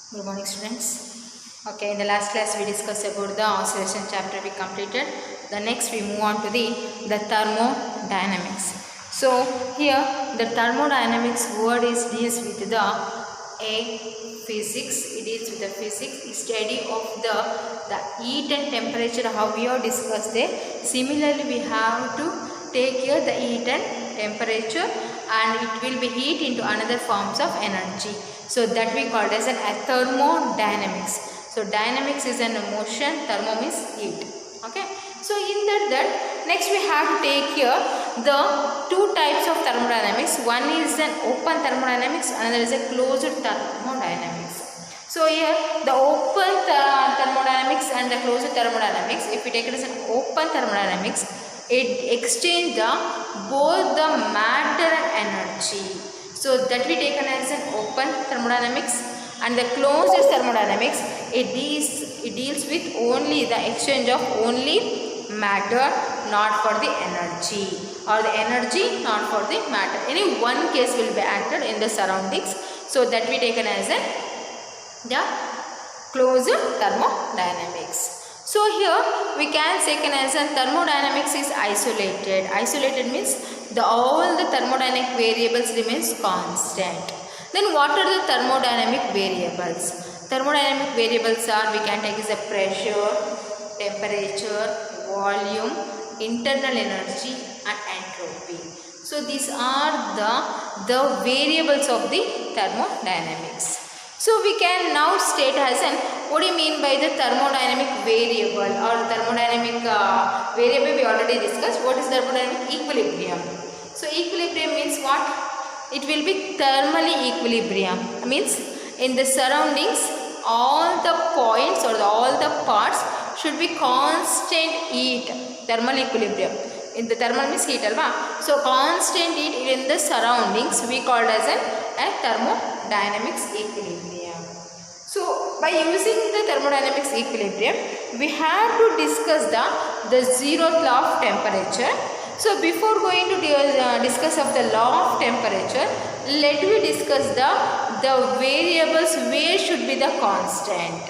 Good morning, students. Okay, in the last class we discussed about the oscillation chapter we completed. The next we move on to the thermodynamics. So here the thermodynamics word is deals with the physics. It deals with the physics, study of the heat and temperature. How we have discussed there. Similarly, we have to take here the heat and temperature, and it will be heat into another forms of energy. So that we called as a thermodynamics. So dynamics is an motion, thermo means heat. Okay. So in that next we have to take here the two types of thermodynamics. One is an open thermodynamics, another is a closed thermodynamics. So here the open thermodynamics and the closed thermodynamics, if we take it as an open thermodynamics, it exchange both the matter and energy. So that we taken as an open thermodynamics, and the closed thermodynamics, it deals with only the exchange of only matter, not for the energy, or the energy not for the matter. Any one case will be acted in the surroundings. So that we taken as the closed thermodynamics. So here we can say as a thermodynamics is isolated. Isolated means all the thermodynamic variables remains constant. Then what are the thermodynamic variables? Thermodynamic variables are, we can take as a pressure, temperature, volume, internal energy and entropy. So these are the variables of the thermodynamics. So we can now state as an, what do you mean by the thermodynamic variable or thermodynamic variable we already discussed. What is thermodynamic? Equilibrium. So equilibrium means what? It will be thermally equilibrium. Means in the surroundings all the points or all the parts should be constant heat. Thermal equilibrium. In the thermal means heat, alva. So constant heat in the surroundings we called as a thermodynamics equilibrium. So by using the thermodynamics equilibrium, we have to discuss the zeroth law of temperature. So before going to discuss of the law of temperature, let me discuss the variables where should be the constant.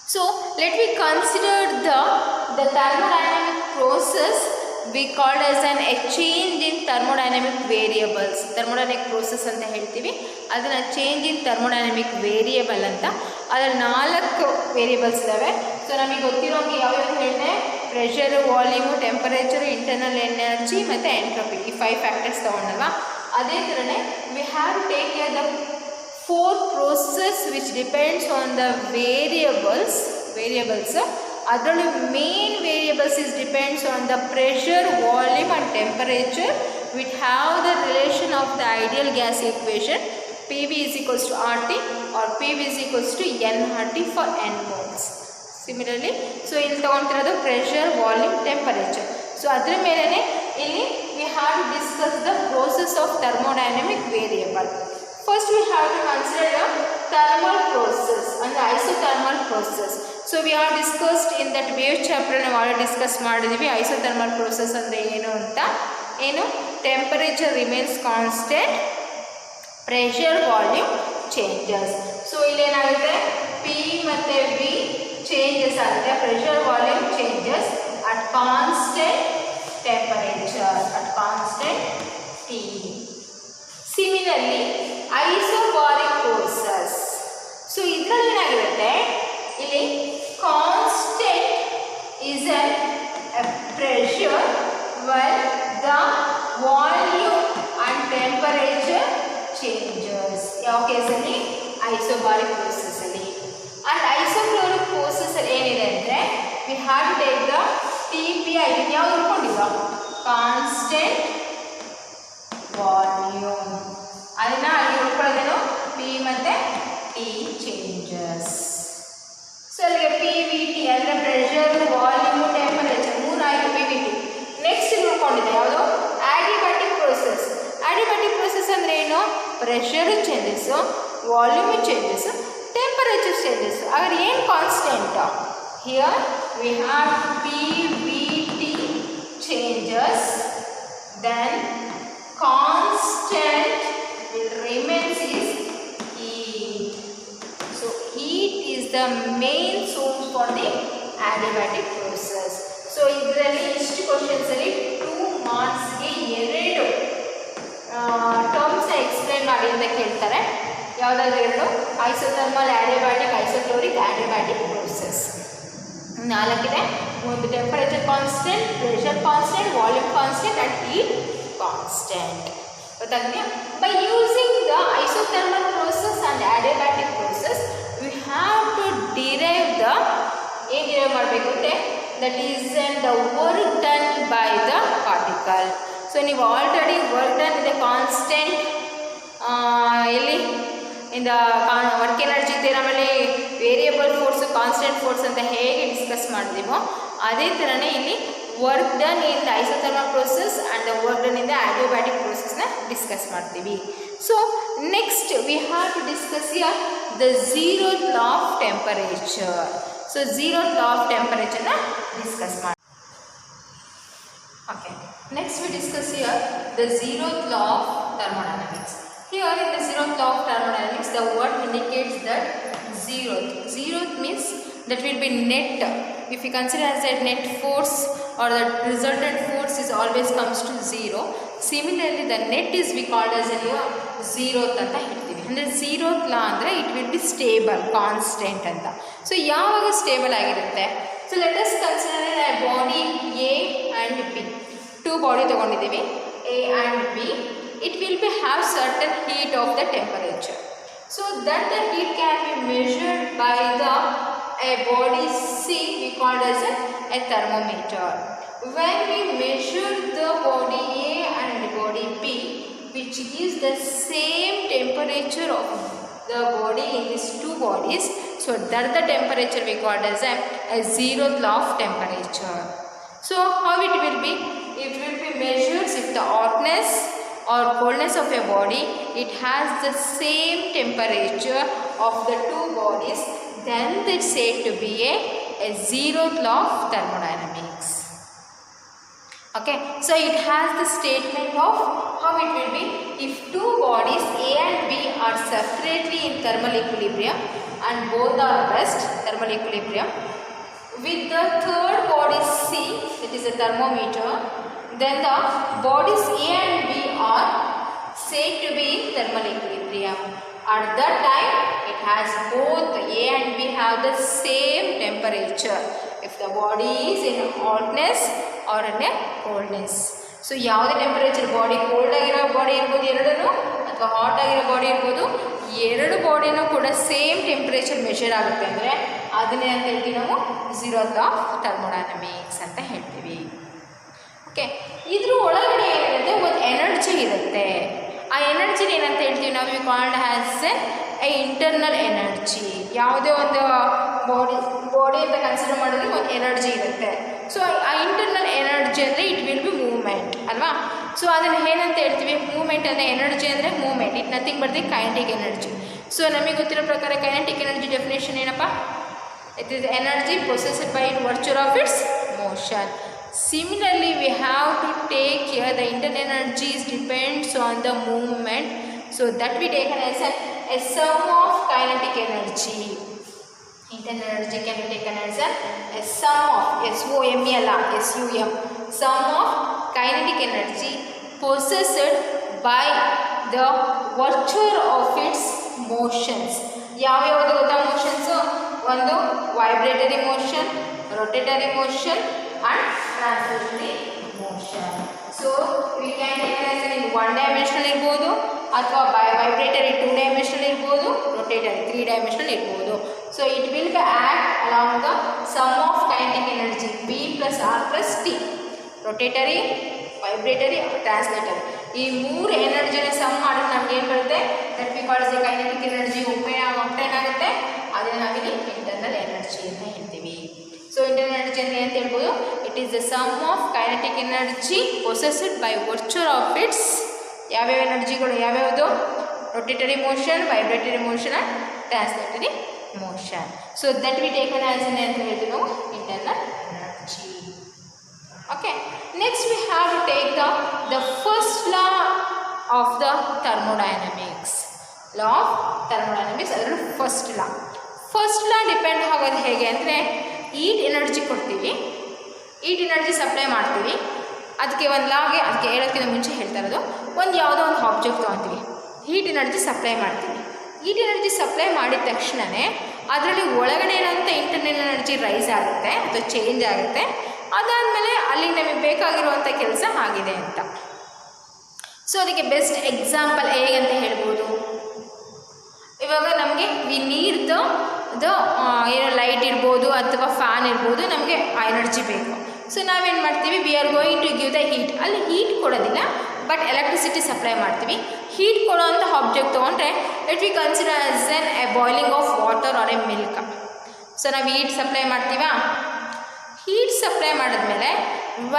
So let me consider the thermodynamic process we called as a change in thermodynamic variables. Thermodynamic process anta heltivi, adana change in thermodynamic variable anta. Adala 4 variables idave. So namige gottironge yav helne, pressure, volume, temperature, internal energy matte entropy. Ee 5 factors tagondalva. Ade tarane we have to take here the 4 process which depends on the variables. Adರಲ್ಲಿ main variables is depends on the pressure, volume and temperature, which have the relation of the ideal gas equation PV is equals to RT or PV is equals to nRT for n moles. Similarly, so ಇಲ್ಲಿ ತಗೊಂತಿರೋದು pressure, volume, temperature. So ಅದರ ಮೇಲೆನೆ ಇಲ್ಲಿ we have to discuss the process of thermodynamic variable. First we have to consider the thermal process and the isothermal process. So we have discussed in that wave chapter we already discussed ಮಾಡಿದೀವಿ isothermal process ಅಂದ್ರೆ ಏನು ಅಂತ. ಏನು? Temperature remains constant, pressure, volume changes. So ಇಲ್ಲಿ ಏನಾಗುತ್ತೆ? P ಮತ್ತೆ V changes ಆಗುತ್ತೆ, pressure, volume changes at constant temperature, at constant T. Similarly, isobaric process. So ಇದರಲ್ಲಿ ಏನಾಗಿರುತ್ತೆ? ಇಲ್ಲಿ constant is a pressure while the volume and temperature changes. ಯಾವ ಕೇಸಲ್ಲಿ? isobaric process ಅಲ್ಲಿ. And isochloric process ಅಲ್ಲಿ ಏನಿದೆ ಅಂದ್ರೆ we have to take the TPI. ಯಾವುದು ಇಟ್ಕೊಂಡಿಲ್ಲ? constant volume. ಅದನ್ನ ಅಲ್ಲಿ ಉಳ್ಕೊಳ್ಳೋದೇನು? P ಮತ್ತೆ T changes. So ಅಲ್ಲಿಗೆ PVT ಅಂದರೆ ಪ್ರೆಷರ್, ವಾಲ್ಯೂಮ್, ಟೆಂಪರೇಚರ್ 3 ಆಯಿತು PVT. ನೆಕ್ಸ್ಟ್ ಉಳ್ಕೊಂಡಿದೆ ಯಾವುದು? ಆಡಿಯಾಬ್ಯಾಟಿಕ್ ಪ್ರೋಸೆಸ್. ಆಡಿಯಾಬ್ಯಾಟಿಕ್ ಪ್ರೋಸೆಸ್ ಅಂದರೆ ಏನು? Pressure changes, volume changes, temperature changes. ಹಾಗಾದ್ರೆ ಏನು constant? Here we have PVT changes, then constant will remains is heat. the main source for the adiabatic process. So ಇದರಲ್ಲಿ ಇಷ್ಟು questions ಅಲ್ಲಿ 2 marks ಗೆ ಎರಡು ಟರ್ಮ್ಸ್ ಎಕ್ಸ್ಪ್ಲೈನ್ ಮಾಡಿ ಅಂತ ಕೇಳ್ತಾರೆ. ಯಾವುದಾದ್ರು ಎರಡು, isothermal adiabatic, isochoric adiabatic process. ನಾಲ್ಕಿದೆ, ಒಂದು temperature constant, pressure constant, volume constant and heat constant. ಗೊತ್ತಾಗ್ತೀಯಾ? By using the isothermal process and adiabatic process we have to derive the ಏನು ಡಿರೈವ್ ಮಾಡಬೇಕು ಅಂದರೆ that is the work done by the particle. So ನೀವು already work done ಇದೆ constant ಎಲ್ಲಿ ಇಂದ work energy ಥಿಯರಮಲ್ಲಿ variable force constant force ಅಂತ ಹೇಗೆ ಡಿಸ್ಕಸ್ ಮಾಡಿದೀವೋ ಅದೇ ಥರನೇ ಇಲ್ಲಿ work done in the isothermal process and the work done in the adiabatic ಪ್ರೋಸೆಸ್ನ ಡಿಸ್ಕಸ್ ಮಾಡ್ತೀವಿ. So next we have to discuss here the zeroth law of temperature. So zeroth law of ಟೆಂಪರೇಚರ್ನ discuss ಮಾಡಿ. Okay, next we discuss here the zeroth law of thermodynamics. Here in the zeroth law of thermodynamics, the word indicates that zeroth means that will be net. If you consider as a net force or the resultant force is always comes to zero. Similarly, the net is we called as a zeroth anta ಹೇಳ್ತೀವಿ. ಅಂದರೆ zeroth law ಅಂದರೆ it will be stable, constant ಅಂತ. So ಯಾವಾಗ stable ಆಗಿರುತ್ತೆ? So let us consider a body A and B. Two body ತಗೊಂಡಿದ್ದೀವಿ, A and B. It will be have certain heat of the temperature. So that the heat can be measured by the a body C we called as a thermometer. When we measure the body A and body B, which gives the same temperature of the body in these two bodies, so that the temperature we called as a zeroth law of temperature. So how it will be? It will be measured if the hotness or coldness of a body, it has the same temperature of the two bodies, then it's said to be a zeroth law of thermodynamics. Okay, so it has the statement of how it will be if two bodies A and B are separately in thermal equilibrium and both are rest thermal equilibrium with the third body C, that is a thermometer, then the bodies A and B are said to be in thermal equilibrium. At that time it has both A and B have the same temperature if the body is in hotness or in a coldness. So ಯಾವುದೇ temperature body cold ಆಗಿರೋ body ಇರ್ಬೋದು ಎರಡೂ, ಅಥವಾ hot ಆಗಿರೋ body ಇರ್ಬೋದು, ಎರಡು ಬಾಡಿನೂ ಕೂಡ same temperature measure ಆಗುತ್ತೆ ಅಂದರೆ ಅದನ್ನೇ ಅಂತ ಹೇಳ್ತೀವಿ ನಾವು ಝೀರೋತ್ ಲಾ ಆಫ್ ಥರ್ಮೋಡೈನಮಿಕ್ಸ್ ಅಂತ ಹೇಳ್ತೀವಿ. ಓಕೆ, ಇದ್ರ ಒಳಗಡೆ ಏನಿರುತ್ತೆ ಒಂದು ಎನರ್ಜಿ ಇರುತ್ತೆ. ಆ ಎನರ್ಜಿನ ಏನಂತ ಹೇಳ್ತೀವಿ ನಾವು called has A internal energy. ಯಾವುದೇ ಒಂದು ಬಾಡಿ ಅಂತ ಕನ್ಸಿಡರ್ ಮಾಡಿದ್ರೆ ಒಂದು ಎನರ್ಜಿ ಇರುತ್ತೆ. ಸೊ ಆ ಇಂಟರ್ನಲ್ ಎನರ್ಜಿ ಅಂದರೆ ಇಟ್ ವಿಲ್ ಬಿ ಮೂವ್ಮೆಂಟ್ ಅಲ್ವಾ. ಸೊ ಅದನ್ನು ಏನಂತ ಹೇಳ್ತೀವಿ? ಮೂವ್ಮೆಂಟ್ ಅಂದರೆ ಎನರ್ಜಿ ಅಂದರೆ movement, it nothing but the kinetic energy. So ನಮಗೆ ಗೊತ್ತಿರೋ ಪ್ರಕಾರ ಕೈನೆಟಿಕ್ ಎನರ್ಜಿ ಡೆಫಿನೇಷನ್ ಏನಪ್ಪ? It is energy possessed by ವರ್ಚುರ್ of its motion. Similarly, we have to take here the internal energies depends on the movement. So that we take as a sum of kinetic energy. Internal energy can be taken as a sum of SUM, sum of kinetic energy possessed by the virtue of its motions. ಯಾವ್ಯಾವುದು ಗೊತ್ತಾ motions? ಒಂದು vibratory motion, rotatory motion and translatory motion. So we can take it as in one dimensional ಇರ್ಬೋದು, ಅಥವಾ vibratory 2 dimensional ಇರ್ಬೋದು, rotatory 3 dimensional ಇರ್ಬೋದು. So it will be act along the sum of kinetic energy V plus R plus T. Rotatory, vibratory, translatory. ಈ ಮೂರು ಎನರ್ಜಿನ some ಮಾಡಿದ್ರೆ ನಮ್ಗೆ ಏನು ಬರುತ್ತೆ? That we call as kinetic energy obtain ಆಗುತ್ತೆ. ಅದನ್ನು ನಾವಿಲ್ಲಿ ಇಂಟರ್ನಲ್ ಎನರ್ಜಿ ಅಂತ ಹೇಳ್ತೀವಿ. ಸೊ ಇಂಟರ್ನಲ್ ಎನರ್ಜಿ ಅಂದರೆ ಅಂತ ಹೇಳ್ಬೋದು, it is the sum of kinetic energy possessed by ವರ್ಚರ್ ಆಫ್ ಇಟ್ಸ್ ಯಾವ್ಯಾವ ಎನರ್ಜಿಗಳು ಯಾವ್ಯಾವುದು? Rotatory motion, vibratory motion and translatory motion. So that we taken as ಅಂತ ಹೇಳ್ತೀವಿ ನಾವು internal energy. Okay, next we have to take the first law of the thermodynamics. Law of thermodynamics ಅದರಲ್ಲಿ first law. First law depend ಆಗೋದು ಹೇಗೆ ಅಂದರೆ ಈಟ್ energy ಕೊಡ್ತೀವಿ, ಈಟ್ energy supply ಮಾಡ್ತೀವಿ. ಅದಕ್ಕೆ ಒಂದು ಲಾಗೆ ಅದಕ್ಕೆ ಹೇಳೋದಕ್ಕಿಂತ ಮುಂಚೆ ಹೇಳ್ತಾ ಇರೋದು, ಒಂದು ಯಾವುದೋ ಒಂದು ಆಬ್ಜೆಕ್ಟ್ ತೊಗೊತೀವಿ, ಹೀಟ್ ಎನರ್ಜಿ ಸಪ್ಲೈ ಮಾಡ್ತೀವಿ. ಹೀಟ್ ಎನರ್ಜಿ ಸಪ್ಲೈ ಮಾಡಿದ ತಕ್ಷಣವೇ ಅದರಲ್ಲಿ ಒಳಗಡೆ ಇರೋಂಥ ಇಂಟರ್ನಲ್ ಎನರ್ಜಿ ರೈಸ್ ಆಗುತ್ತೆ ಅಥವಾ ಚೇಂಜ್ ಆಗುತ್ತೆ. ಅದಾದಮೇಲೆ ಅಲ್ಲಿ ನಮಗೆ ಬೇಕಾಗಿರುವಂಥ ಕೆಲಸ ಆಗಿದೆ ಅಂತ. ಸೊ ಅದಕ್ಕೆ ಬೆಸ್ಟ್ ಎಕ್ಸಾಂಪಲ್ ಹೇಗಂತ ಹೇಳ್ಬೋದು, ಇವಾಗ ನಮಗೆ ವಿ ನೀಡ್ ದ ಏನೋ ಲೈಟ್ ಇರ್ಬೋದು ಅಥವಾ ಫ್ಯಾನ್ ಇರ್ಬೋದು, ನಮಗೆ ಆ ಎನರ್ಜಿ ಬೇಕು. ಸೊ ನಾವೇನು ಮಾಡ್ತೀವಿ, we are going to give the heat. ಅಲ್ಲಿ ಹೀಟ್ ಕೊಡೋದಿಲ್ಲ, ಬಟ್ ಎಲೆಕ್ಟ್ರಿಸಿಟಿ ಸಪ್ಲೈ ಮಾಡ್ತೀವಿ. ಹೀಟ್ ಕೊಡೋವಂಥ ಆಬ್ಜೆಕ್ಟ್ ತೊಗೊಂಡ್ರೆ it we consider as a boiling of water or a milk. So ನಾವು ಹೀಟ್ ಸಪ್ಲೈ ಮಾಡ್ತೀವಾ, ಹೀಟ್ ಸಪ್ಲೈ ಮಾಡಿದ್ಮೇಲೆ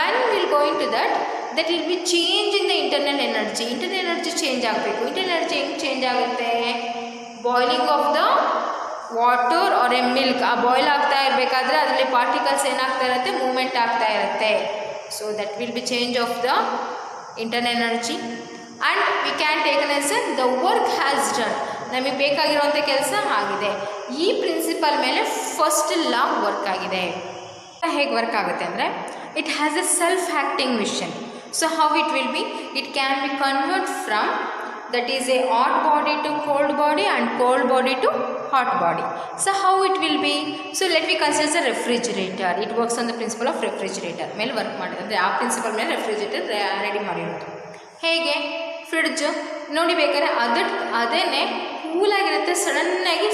one will going to that will be change in the internal energy. Internal energy change ಆಗಬೇಕು. Internal energy ಹೆಂಗೆ change ಆಗುತ್ತೆ, boiling of the water or a milk. ಆ boil ಆಗ್ತಾ ಇರಬೇಕಾದ್ರೆ ಅದರಲ್ಲಿ ಪಾರ್ಟಿಕಲ್ಸ್ ಏನಾಗ್ತಾ ಇರುತ್ತೆ, ಮೂವ್ಮೆಂಟ್ ಆಗ್ತಾ ಇರುತ್ತೆ. So that will be change of the internal energy. And we can taken as the work has done. ನಮಗೆ ಬೇಕಾಗಿರುವಂಥ ಕೆಲಸ ಆಗಿದೆ. ಈ ಪ್ರಿನ್ಸಿಪಲ್ ಮೇಲೆ ಫಸ್ಟ್ ಲಾ ವರ್ಕ್ ಆಗಿದೆ. ಹೇಗೆ ವರ್ಕ್ ಆಗುತ್ತೆ ಅಂದರೆ, it has a self acting machine. So how it will be, it can be convert from that is a hot body to cold body and cold body to hot body. So how it will be, so let me consider a refrigerator. It works on the principle of refrigerator ಮೇಲೆ work ಮಾಡಿದೆ. ಅಂದರೆ ಆ principal ಮೇಲೆ refrigerator ready ಮಾಡಿರೋದು. ಹೇಗೆ, fridge ನೋಡಿ ಬೇಕಾದ್ರೆ ಅದೇನೆ ಕೂಲಾಗಿರುತ್ತೆ, ಸಡನ್ನಾಗಿ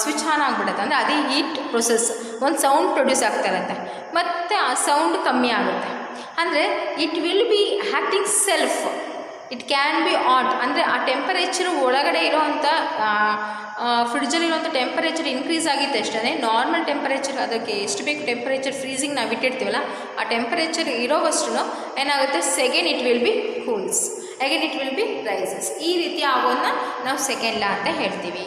ಸ್ವಿಚ್ ಆನ್ ಆಗಿಬಿಡುತ್ತೆ. ಅಂದರೆ ಅದೇ ಹೀಟ್ ಪ್ರೊಸೆಸ್, ಒಂದು ಸೌಂಡ್ ಪ್ರೊಡ್ಯೂಸ್ ಆಗ್ತಾ ಇರುತ್ತೆ, ಮತ್ತು ಆ ಸೌಂಡ್ ಕಮ್ಮಿ ಆಗುತ್ತೆ. ಅಂದರೆ it will B acting self. It can B hot, ಅಂದರೆ ಆ ಟೆಂಪರೇಚರು ಒಳಗಡೆ ಇರೋವಂಥ ಫ್ರಿಡ್ಜಲ್ಲಿರೋಂಥ ಟೆಂಪರೇಚರ್ ಇನ್ಕ್ರೀಸ್ ಆಗಿತ್ತು ಅಷ್ಟೇ. ನಾರ್ಮಲ್ ಟೆಂಪರೇಚರ್, ಅದಕ್ಕೆ ಎಷ್ಟು ಬೇಕು ಟೆಂಪರೇಚರ್ ಫ್ರೀಸಿಂಗ್ ನಾವು ಇಟ್ಟಿರ್ತೀವಲ್ಲ, ಆ ಟೆಂಪರೇಚರ್ ಇರೋವಷ್ಟು ಏನಾಗುತ್ತೆ, second it will be cools, again it will be rises. ಈ ರೀತಿ ಆಗೋದನ್ನ ನಾವು ಸೆಕೆಂಡ್ ಲಾ ಅಂತ ಹೇಳ್ತೀವಿ,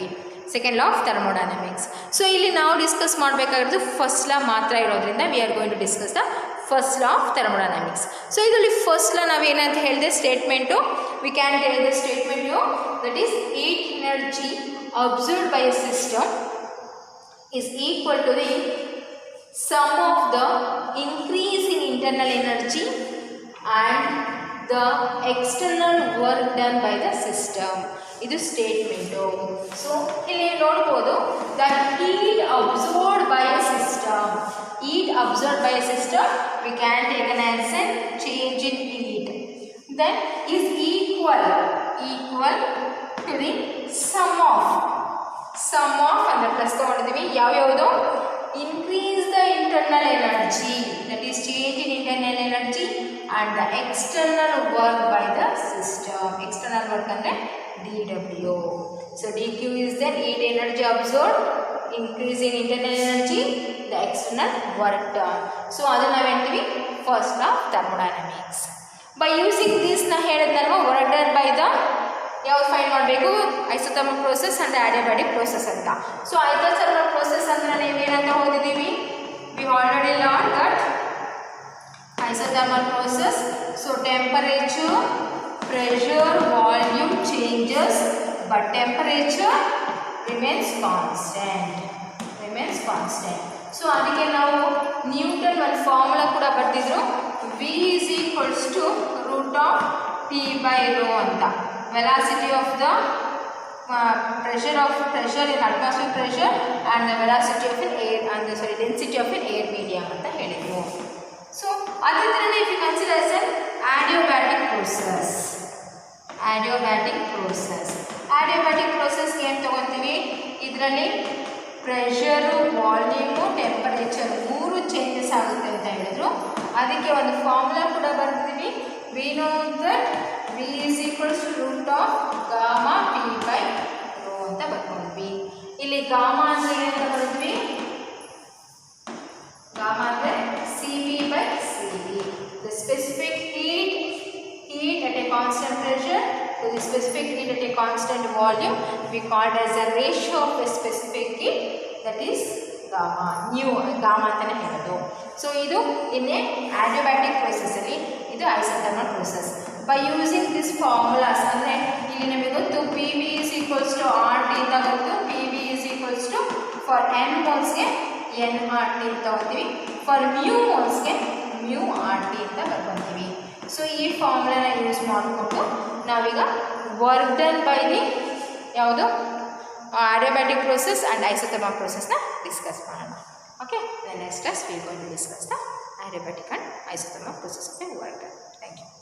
second law of thermodynamics. So ಇಲ್ಲಿ ನಾವು ಡಿಸ್ಕಸ್ ಮಾಡಬೇಕಾಗಿರೋದು ಫಸ್ಟ್ ಲಾ ಮಾತ್ರ ಇರೋದ್ರಿಂದ we are going to discuss the first law of thermodynamics. So ಇದರಲ್ಲಿ ಫಸ್ಟ್ ಲಾ ನಾವೇನಂತ ಹೇಳಿದೆ, statement, we can tell the statement you that is heat energy absorbed by a system is equal to the some of the increase in internal energy and the external work done by the system. ಇದು statement. So ಇಲ್ಲಿ ನೋಡ್ಬೋದು, the heat absorbed by a system, heat absorbed by a system we can take an as a change in heat, then is equal to the sum of ಅಂದರೆ plus ತಗೊಂಡಿದ್ದೀವಿ, ಯಾವ್ಯಾವುದು, increase the internal energy, that is change in internal energy and the external work by the system. External work ಅಂದರೆ dW. So dQ is the heat energy absorbed, increase in internal energy, the external work done. So ಅದನ್ನು ನಾವು ಹೇಳ್ತೀವಿ first law of thermodynamics. By using this ನಾ ಹೇಳಿದ್ನಲ್ವ, work done by the ಯಾವ್ದು find ಮಾಡಬೇಕು, isothermal process and adiabatic process ಅಂತ. So isothermal process ಅಂದ್ರೆ ನಾವೇನಂತ ಓದಿದ್ದೀವಿ, we already learn that isothermal process. So temperature, pressure, volume changes but temperature remains constant. So ಅದಕ್ಕೆ ನಾವು ನ್ಯೂಟನ್ ಒಂದು ಫಾರ್ಮುಲಾ ಕೂಡ ಬರ್ತಿದ್ರು, V is equals to root of T by rho ಅಂತ. Velocity of the pressure in atmospheric pressure and the velocity of an air and the density of an air medium ಅಂತ ಹೇಳಿದ್ರು. So ಅದೇ ಥರನೇ if you consider as an adiabatic process ಏನು ತಗೊತೀವಿ, ಇದರಲ್ಲಿ pressure, volume, temperature ಮೂರು changes ಆಗುತ್ತೆ ಅಂತ ಹೇಳಿದ್ರು. ಅದಕ್ಕೆ ಒಂದು ಫಾರ್ಮುಲಾ ಕೂಡ ಬರ್ತೀವಿ, we know that V is equals to root of gamma P by rho ಅಂತ ಬರ್ಕೊಂಡ್ವಿ. ಇಲ್ಲಿ ಗಾಮಾ ಅಂದರೆ ಏನಂತ ಬರ್ತೀವಿ, ಗಾಮಾ ಅಂದರೆ Cv by Cv, the specific heat at a constant pressure to the specific heat at a constant volume we called as a ratio of a specific heat, that is gamma, gamma ಅಂತಾನೆ ಹೇಳೋದು. So ಇದು ಇನ್ನೇ adiabatic process ಅಲ್ಲಿ, ಇದು isothermal process. By using this formulas ಅಂದರೆ ಇಲ್ಲಿ ನಮಗೆ ಗೊತ್ತು, PV is equals to RT ಅಂತ ಗೊತ್ತು, PV is equals to for N ಮೋಲ್ಸ್ಗೆ ಎನ್ ಆರ್ ಟಿ ಅಂತ ತಗೋತೀವಿ, ಫಾರ್ ಮ್ಯೂ ಮೋಲ್ಸ್ಗೆ ಮ್ಯೂ ಆರ್ ಟಿ ಅಂತ ಬರ್ಕೊತೀವಿ. ಸೊ ಈ ಫಾರ್ಮುಲಾನ ಯೂಸ್ ಮಾಡಿಕೊಂಡು ನಾವೀಗ ವರ್ಕ್ ಡನ್ ಬೈ ದಿ ಯಾವುದು ಅಡಿಯಾಬ್ಯಾಟಿಕ್ ಪ್ರೋಸೆಸ್ ಆ್ಯಂಡ್ ಐಸೋಥರ್ಮಲ್ ಪ್ರೋಸೆಸ್ನ ಡಿಸ್ಕಸ್ ಮಾಡೋಣ. Okay, next class we going to discuss the adiabatic and isothermal process of the work done. Thank you.